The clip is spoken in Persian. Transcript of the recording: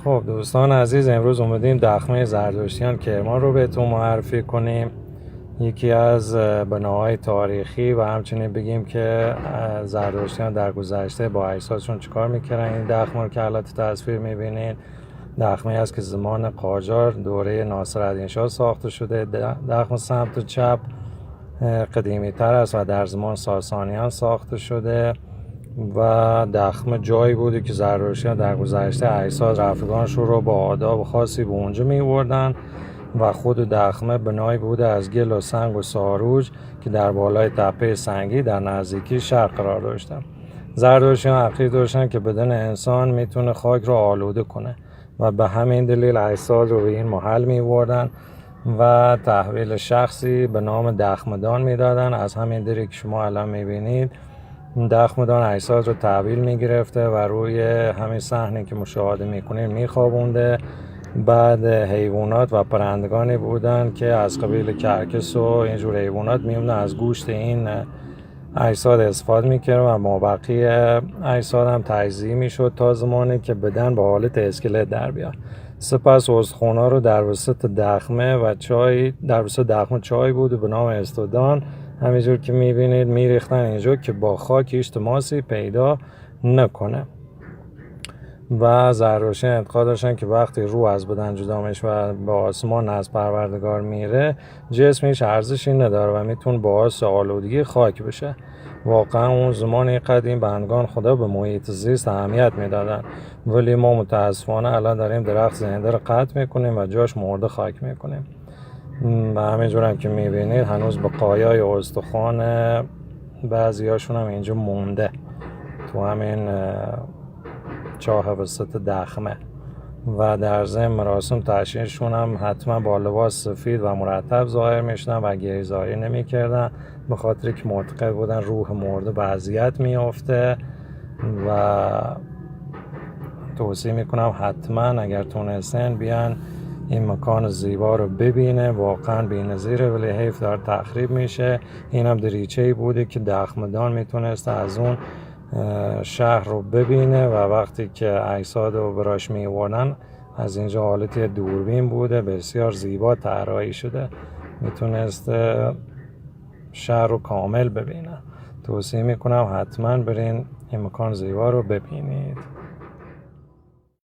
خب دوستان عزیز، امروز اومدیم دخمه زردشتیان کرمان رو بهتون معرفی کنیم. یکی از بناهای تاریخی و همچنین بگیم که زردشتیان در گذشته با اجسادشون چیکار میکردن. این دخمه رو که الان تصویر میبینید دخمه است که زمان قاجار دوره ناصرالدین شاه ساخته شده. دخمه سمت چپ قدیمی تر است و در زمان ساسانیان ساخته شده و دخمه جایی بوده که زردشتیان در گذشته اجساد رفیقانشون رو با آداب خاصی به اونجا می‌بردن و خود دخمه بنایی بوده از گل و سنگ و ساروج که در بالای تپه سنگی در نزدیکی شهر قرار داشتن. زردشتیان عقیده داشتن که بدن انسان میتونه خاک رو آلوده کنه و به همین دلیل اجساد رو به این محل می‌بردن و تحویل شخصی به نام دخمه‌دان میدادن. از همین دلیل که شما الان میبینید دخمه‌دان اجساد رو تحویل میگرفته و روی همین صحنه که مشاهده میکنید میخوابونده. بعد حیوانات و پرندگانی بودن که از قبیل کرکس و اینجور حیوانات میمونن از گوشت این اجساد استفاده میکردن و مابقی اجساد هم تجزیه میشد تا زمانی که بدن به حالت اسکلت در بیاد. سپس استخوان‌ها رو در وسط دخمه و چای بود به نام استودان، همینجور که میبینید میریختن اینجا که با خاک هیچ تماسی پیدا نکنه. و زردشتیان اعتقاد داشتن که وقتی روح از بدن جدا میشه و به آسمان از پروردگار میره، جسمش ارزشی نداره و میتونه باعث آلودگی خاک بشه. واقعا اون زمان قدیم بندگان خدا به محیط زیست اهمیت میدادن، ولی ما متاسفانه الان داریم درخت زنده رو قطع میکنیم و جاش مرده خاک میکنیم. و همینجور هم که میبینید هنوز به قایای استخوان بعضی هاشون هم اینجا مونده تو همین چاه وسط دخمه. و در ضمن مراسم تشییعشون هم حتما با لباس سفید و مرتب ظاهر میشدن و گریزاری نمیکردن، به خاطر که معتقد بودن روح مرده به اذیت میافته. و توصیه میکنم حتما اگر تونستن بیان این مکان زیبا رو ببینه. واقعا بی‌نظیره ولی حیف داره تخریب میشه. این هم دریچه‌ای بوده که دخمه‌دان میتونسته از اون شهر رو ببینه و وقتی که اجساد رو براش میوردن از اینجا حالتی دوربین بوده، بسیار زیبا طراحی شده، میتونست شهر رو کامل ببینه. توصیه میکنم حتما برین این مکان زیبا رو ببینید.